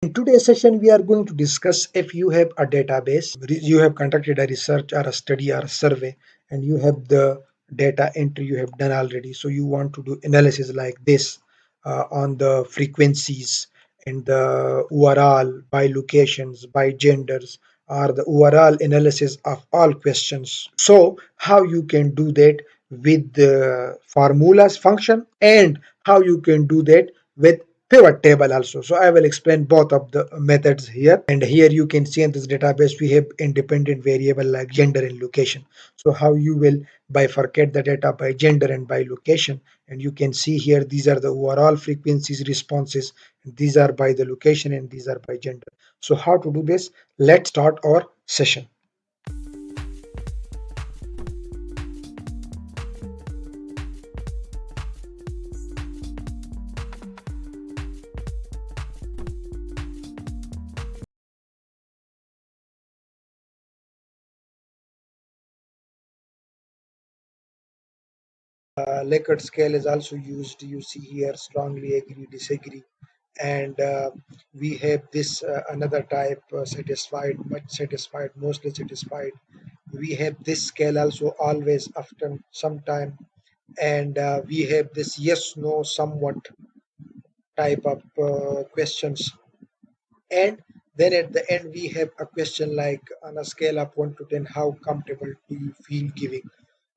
In today's session, we are going to discuss if you have a database, you have conducted a research or a study or a survey, and you have the data entry you have done already. So you want to do analysis like this on the frequencies and the overall by locations, by genders, or the overall analysis of all questions. So how you can do that with the formulas function and how you can do that with pivot table also. So I will explain both of the methods here. And here you can see in this database we have independent variable like gender and location. So how you will bifurcate the data by gender and by location, and you can see here these are the overall frequencies responses, these are by the location and these are by gender. So how to do this? Let's start our session. Likert scale is also used. You see here strongly agree, disagree, and we have this another type satisfied, much satisfied, mostly satisfied. We have this scale also always, often, sometime, and we have this yes, no, somewhat type of questions. And then at the end we have a question like on a scale of 1 to 10, how comfortable do you feel giving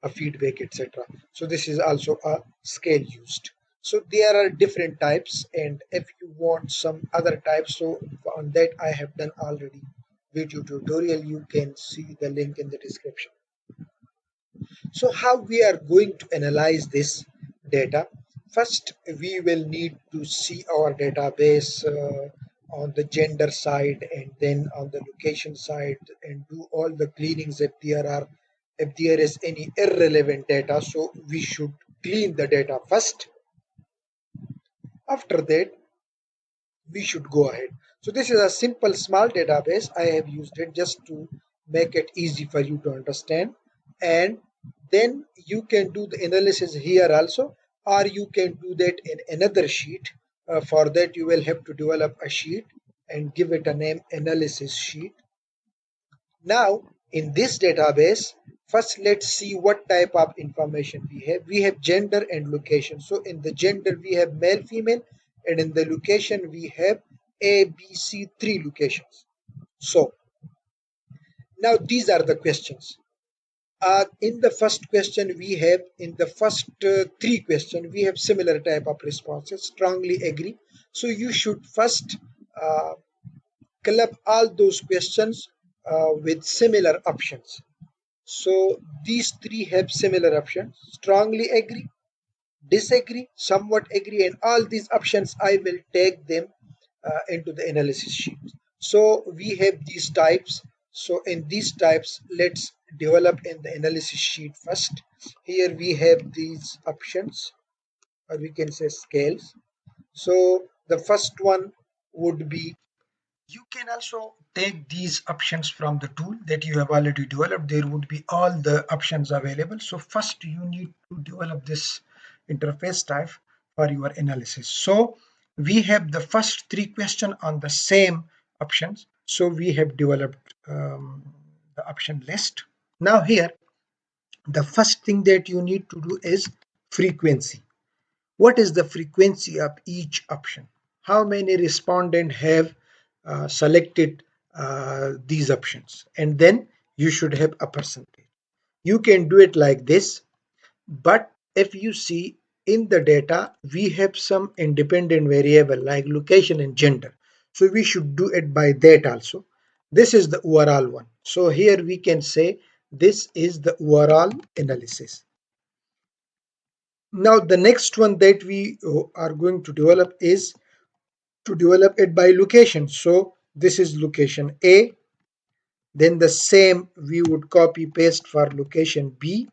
a feedback, etc. So this is also a scale used. So there are different types, and if you want some other types, so on that I have done already video tutorial. You can see the link in the description. So how we are going to analyze this data? First, we will need to see our database on the gender side and then on the location side and do all the cleanings if there is any irrelevant data. So we should clean the data first. After that, we should go ahead. So this is a simple small database. I have used it just to make it easy for you to understand. And then you can do the analysis here also, or you can do that in another sheet. For that, you will have to develop a sheet and give it a name analysis sheet. Now, in this database, first let's see what type of information we have. We have gender and location. So in the gender, we have male, female, and in the location, we have A, B, C, three locations. So now these are the questions. In the first question, we have in the first three questions, we have similar type of responses. Strongly agree. So you should first uh, club all those questions with similar options. So these three have similar options: strongly agree, disagree, somewhat agree, and all these options I will take them into the analysis sheet. So we have these types. So in these types, let's develop in the analysis sheet first. Here we have these options, or we can say scales. So the first one would be, you can also take these options from the tool that you have already developed. There would be all the options available. So first you need to develop this interface type for your analysis. So we have the first three questions on the same options. So we have developed the option list. Now here, the first thing that you need to do is frequency. What is the frequency of each option? How many respondents have selected these options? And then you should have a percentage. You can do it like this, but if you see in the data, we have some independent variable like location and gender. So we should do it by that also. This is the overall one. So here we can say this is the overall analysis. Now the next one that we are going to develop is to develop it by location. So this is location A, then the same we would copy paste for location B.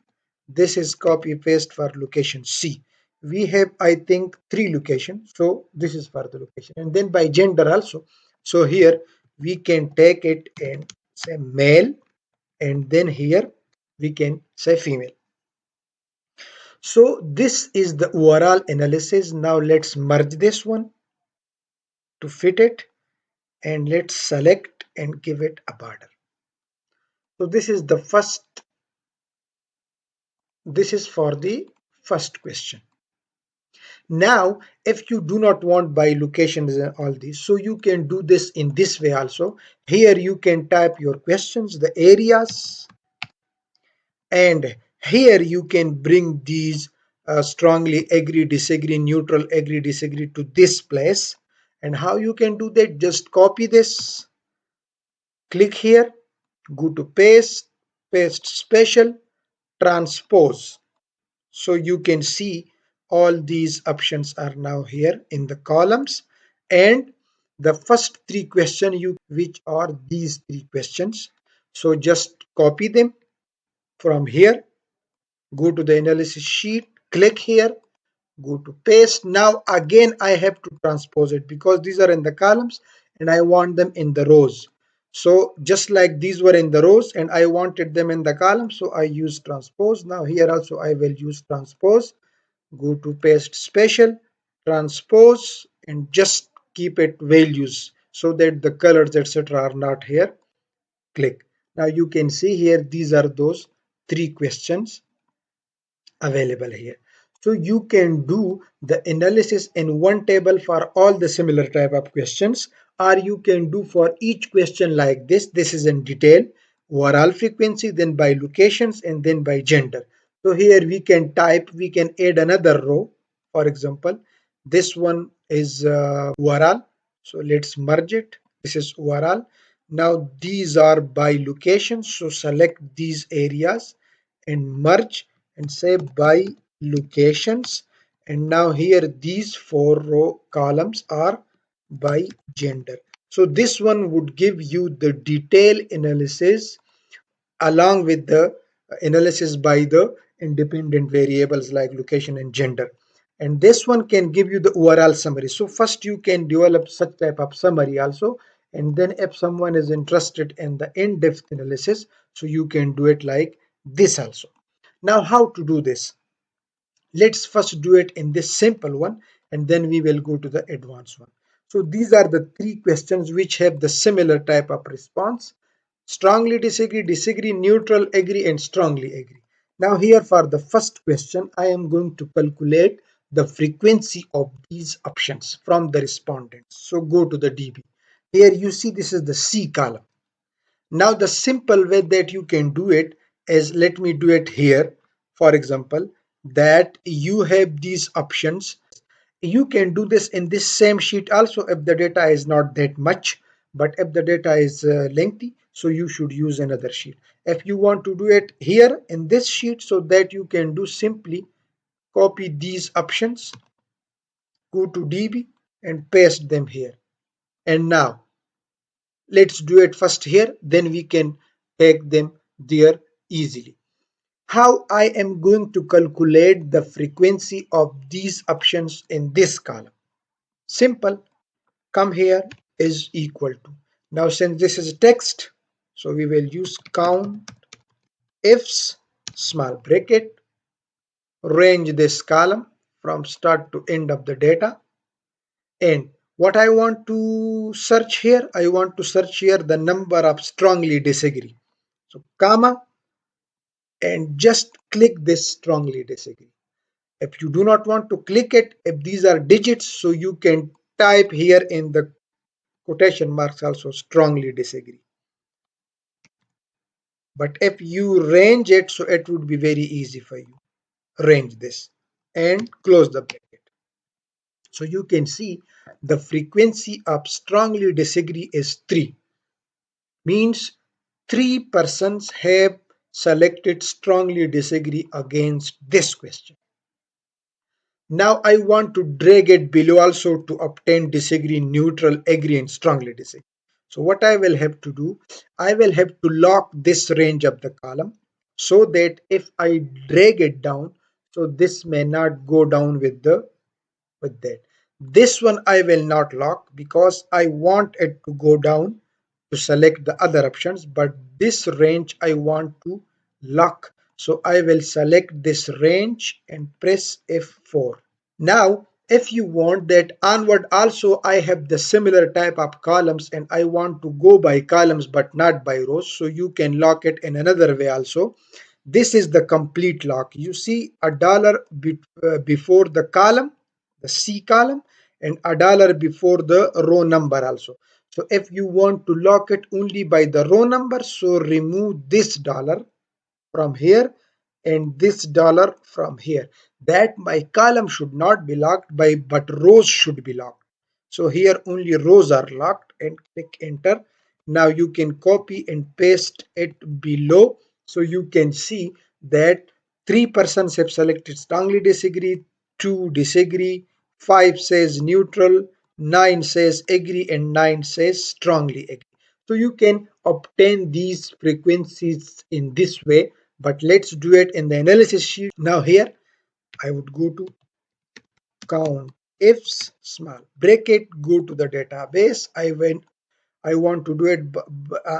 This is copy paste for location C. We have, I think, three locations. So this is for the location. And then by gender also. So here we can take it and say male, and then here we can say female. So this is the overall analysis. Now let's merge this one to fit it. and let's select and give it a border. So this is the first, this is for the first question. Now, if you do not want by locations and all these, so you can do this in this way also. Here you can type your questions, the areas, and here you can bring these strongly agree, disagree, neutral, agree, disagree to this place. And how you can do that? Just copy this, click here, go to paste, paste special, transpose. So you can see all these options are now here in the columns, and the first three questions which are these three questions. So just copy them from here, go to the analysis sheet, click here, go to paste. Now again I have to transpose it because these are in the columns and I want them in the rows. So just like these were in the rows and I wanted them in the columns, so I use transpose. Now here also I will use transpose. Go to paste special, transpose, and just keep it values so that the colors etc are not here. Click. Now you can see here these are those three questions available here. So you can do the analysis in one table for all the similar type of questions, or you can do for each question like this. This is in detail, overall frequency, then by locations, and then by gender. So here we can type, we can add another row. For example, this one is overall. So let's merge it. This is overall. Now these are by locations. So select these areas and merge and say by locations, and now here these four row columns are by gender. So this one would give you the detailed analysis along with the analysis by the independent variables like location and gender, and this one can give you the overall summary. So first you can develop such type of summary also, and then if someone is interested in the in-depth analysis, so you can do it like this also. Now how to do this? Let's first do it in this simple one and then we will go to the advanced one. So these are the three questions which have the similar type of response: strongly disagree, disagree, neutral, agree, and strongly agree. Now here for the first question, I am going to calculate the frequency of these options from the respondents. So go to the DB. Here you see this is the C column. Now the simple way that you can do it is, let me do it here. For example, that you have these options. You can do this in this same sheet also if the data is not that much, but if the data is lengthy, so you should use another sheet. If you want to do it here in this sheet, so that you can do, simply copy these options, go to DB and paste them here. And now let's do it first here, then we can take them there easily. How I am going to calculate the frequency of these options in this column? Simple. Come here is equal to. Now since this is text, so we will use count ifs small bracket, range this column from start to end of the data, and what I want to search here, I want to search here the number of strongly disagree. So comma, and just click this strongly disagree. If you do not want to click it, if these are digits, so you can type here in the quotation marks also strongly disagree. But if you range it, so it would be very easy for you. Range this and close the bracket. So you can see the frequency of strongly disagree is 3. Means 3 persons have selected strongly disagree against this question. Now I want to drag it below also to obtain disagree, neutral, agree, and strongly disagree. So what I will have to do, I will have to lock this range of the column so that if I drag it down, so this may not go down with that. This one I will not lock because I want it to go down to select the other options, but this range I want to lock. So I will select this range and press F4. Now If you want that onward also, I have the similar type of columns and I want to go by columns but not by rows, so you can lock it in another way also. This is the complete lock. You see a dollar before the column, the C column, and a dollar before the row number also. So if you want to lock it only by the row number, so remove this dollar from here and this dollar from here. That my column should not be locked by, but rows should be locked. So here only rows are locked and click enter. Now you can copy and paste it below. So you can see that 3 persons have selected strongly disagree, 2 disagree, 5 says neutral, 9 says agree, and 9 says strongly agree. So you can obtain these frequencies in this way, but let's do it in the analysis sheet. Now here I would go to count ifs small bracket, go to the database. I want to do it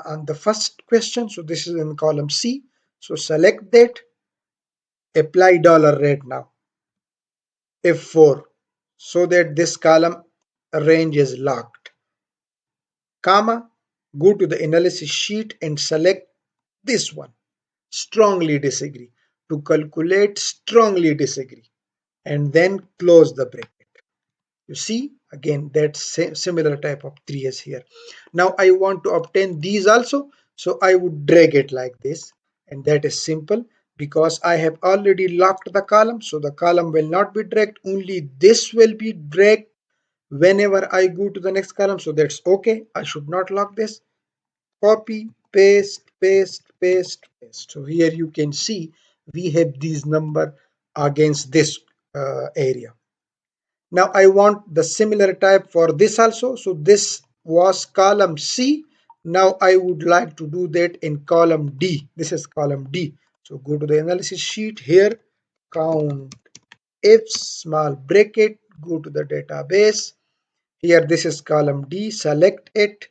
on the first question, so this is in column C. So select that, apply dollar rate now F4, so that this column range is locked, comma, go to the analysis sheet and select this one, strongly disagree, to calculate strongly disagree, and then close the bracket. You see again that similar type of 3 is here. Now I want to obtain these also, so I would drag it like this, and that is simple because I have already locked the column, so the column will not be dragged, only this will be dragged whenever I go to the next column. So that's okay, I should not lock this. Copy, paste, paste, paste, paste. So here you can see we have these number against this area. Now I want the similar type for this also. So this was column C. Now I would like to do that in column D. This is column D. So go to the analysis sheet here, count if small bracket, go to the database. Here this is column D, select it,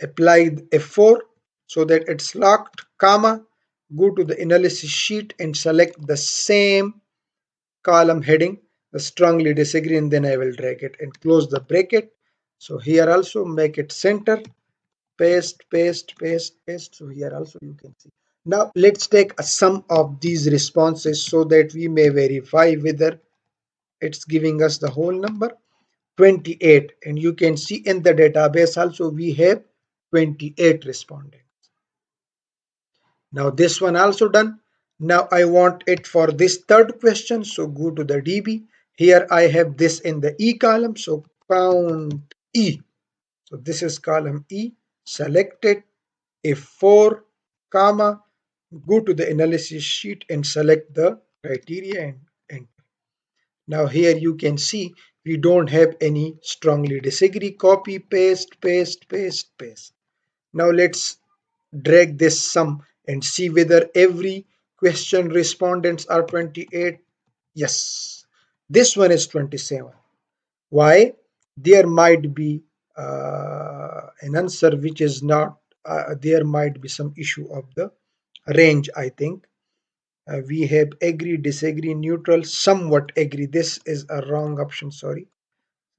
apply F4 so that it's locked, comma, go to the analysis sheet and select the same column heading, the strongly disagree, and then I will drag it and close the bracket. So here also make it center, paste, paste, paste, paste. So here also you can see. Now let's take a sum of these responses so that we may verify whether it's giving us the whole number. 28, and you can see in the database also we have 28 respondents. Now this one also done. Now I want it for this third question. So go to the DB. Here I have this in the E column. So count E. So this is column E. Select it. F4, comma, go to the analysis sheet and select the criteria and enter. Now here you can see we don't have any strongly disagree. Copy, paste, paste, paste, paste. Now let's drag this sum and see whether every question respondents are 28. Yes, this one is 27. Why? There might be an answer which is not, there might be some issue of the range, I think. We have agree, disagree, neutral, somewhat agree. This is a wrong option, sorry.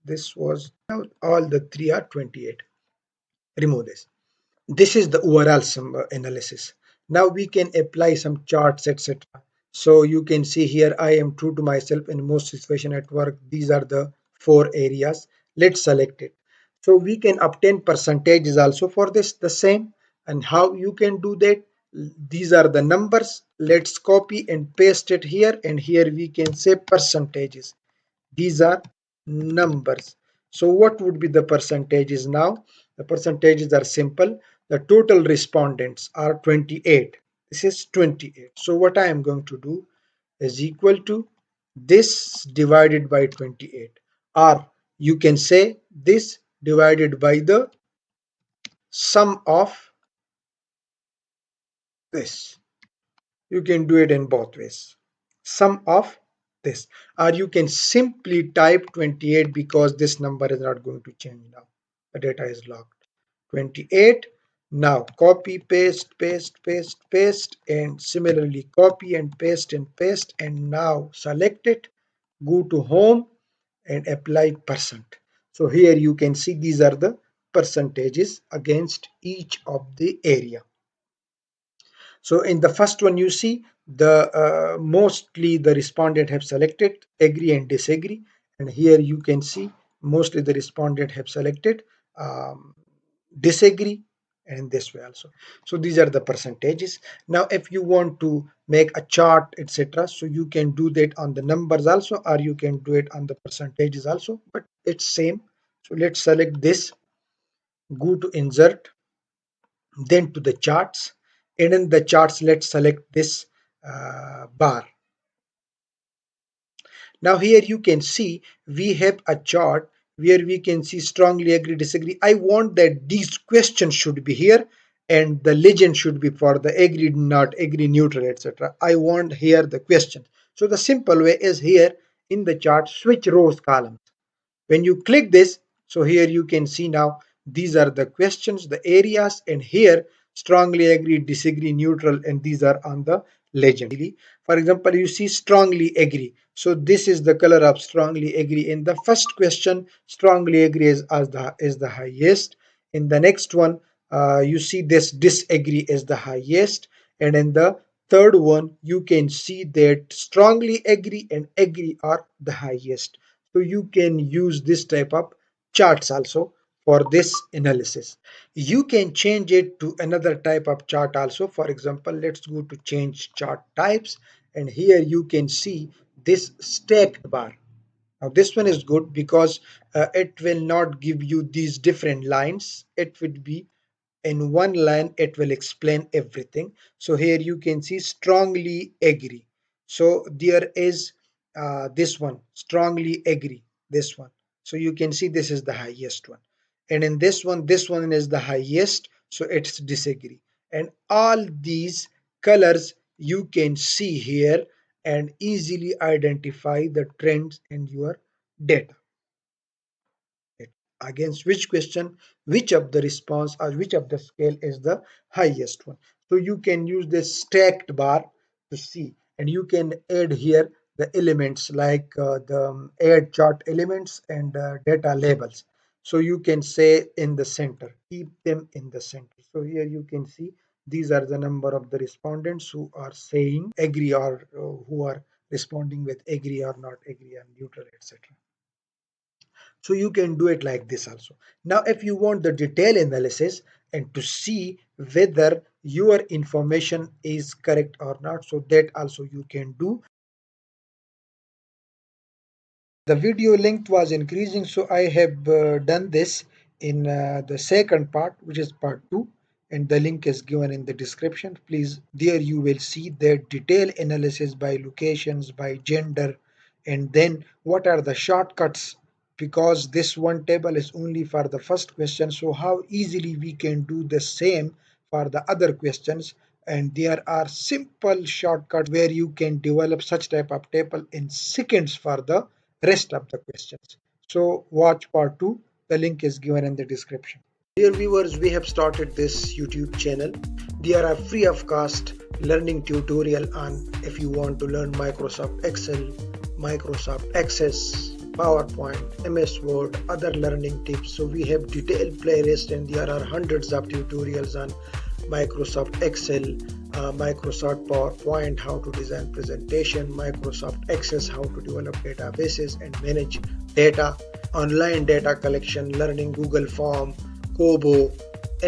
This was, now all the three are 28. Remove this. This is the overall analysis. Now we can apply some charts, etc. So you can see here I am true to myself in most situation at work. These are the 4 areas. Let's select it. So we can obtain percentages also for this, the same. And how you can do that? These are the numbers. Let's copy and paste it here, and here we can say percentages. These are numbers. So what would be the percentages now? The percentages are simple. The total respondents are 28. This is 28. So what I am going to do is equal to this divided by 28. Or you can say this divided by the sum of this. You can do it in both ways. Sum of this. Or you can simply type 28 because this number is not going to change now. The data is locked. 28. Now copy, paste, paste, paste, paste, and similarly copy and paste and paste, and now select it. go to home and apply percent. So here you can see these are the percentages against each of the area. So in the first one, you see the mostly the respondent have selected agree and disagree, and here you can see mostly the respondent have selected disagree, and this way also. So these are the percentages. Now if you want to make a chart, etc., so you can do that on the numbers also, or you can do it on the percentages also, but it's same. So let's select this, go to insert, then to the charts, and in the charts let's select this bar. Now here you can see we have a chart where we can see strongly agree, disagree. I want that these questions should be here and the legend should be for the agree, not agree, neutral, etc. I want here the question. So the simple way is here in the chart, switch rows columns. When you click this, so here you can see now these are the questions, the areas, and here strongly agree, disagree, neutral, and these are on the legend. For example, you see strongly agree. So this is the color of strongly agree. In the first question, strongly agree is the highest. In the next one, you see this disagree is the highest. And in the third one, you can see that strongly agree and agree are the highest. So you can use this type of charts also for this analysis. You can change it to another type of chart also. For example, let's go to change chart types, and here you can see this stacked bar. Now this one is good because it will not give you these different lines. It would be in one line, it will explain everything. So here you can see strongly agree. So there is this one, strongly agree, this one. So you can see this is the highest one, and in this one is the highest, so it's disagree. And all these colors you can see here and easily identify the trends in your data. Against which question, which of the response or which of the scale is the highest one. So you can use this stacked bar to see, and you can add here the elements like the add chart elements and data labels. So you can say in the center, keep them in the center. So here you can see these are the number of the respondents who are saying agree, or who are responding with agree or not agree and neutral, etc. So you can do it like this also. Now if you want the detail analysis and to see whether your information is correct or not, so that also you can do. The video length was increasing, so I have done this in the second part, which is part 2, and the link is given in the description. Please, there you will see the detailed analysis by locations, by gender, and then what are the shortcuts, because this one table is only for the first question, so how easily we can do the same for the other questions. And there are simple shortcuts where you can develop such type of table in seconds for the rest of the questions. So watch part 2. The link is given in the description. Dear viewers, we have started this YouTube channel. There are free of cost learning tutorial on if you want to learn Microsoft Excel, Microsoft Access, PowerPoint, MS Word, other learning tips. So we have detailed playlist, and there are hundreds of tutorials on Microsoft Excel, Microsoft PowerPoint, how to design presentation, Microsoft Access, how to develop databases and manage data, online data collection, learning Google Form, KOBO,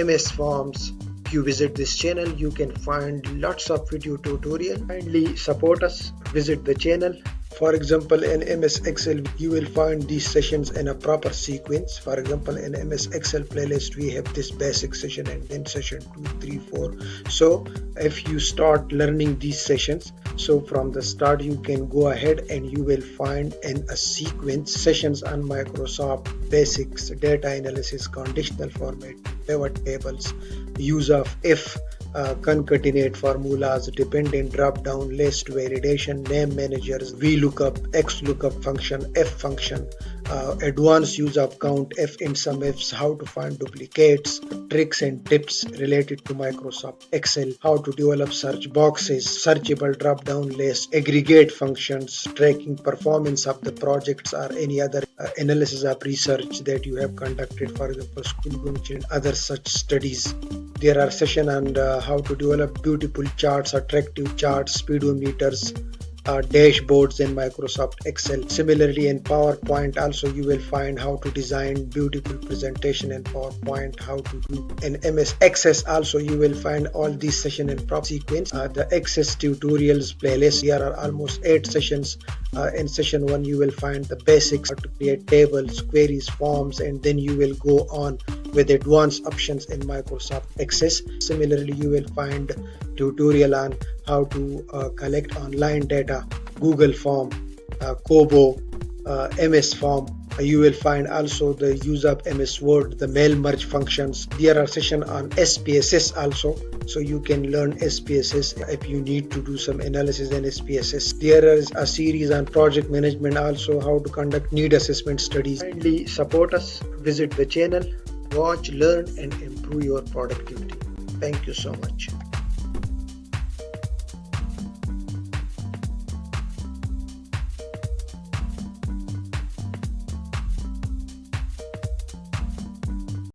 MS Forms. If you visit this channel, you can find lots of video tutorial. Kindly support us, visit the channel. For example, in MS Excel, you will find these sessions in a proper sequence. For example, in MS Excel playlist, we have this basic session and then session 2, 3, 4. So if you start learning these sessions, so from the start, you can go ahead and you will find in a sequence sessions on Microsoft Basics, data analysis, conditional format, pivot tables, use of if, concatenate formulas, dependent drop down list, validation, name managers, VLOOKUP, XLOOKUP function, F function, advanced use of count, f in sum ifs, how to find duplicates, tricks and tips related to Microsoft Excel, how to develop search boxes, searchable drop down list, aggregate functions, tracking performance of the projects or any other analysis of research that you have conducted, for example school function and other such studies. There are sessions on how to develop beautiful charts, attractive charts, speedometers, dashboards in Microsoft Excel. Similarly, in PowerPoint, also you will find how to design beautiful presentation in PowerPoint, how to do in MS Access. Also, you will find all these sessions in proper sequence. The Access tutorials playlist. Here are almost 8 sessions. In session 1, you will find the basics, how to create tables, queries, forms, and then you will go on with advanced options in Microsoft Access. Similarly, you will find tutorial on how to collect online data, Google Form, KOBO, MS Form. You will find also the use of MS Word, the mail merge functions. There are sessions on SPSS also, so you can learn SPSS if you need to do some analysis in SPSS. There is a series on project management also, how to conduct need assessment studies. Kindly support us, visit the channel, watch, learn and improve your productivity. Thank you so much.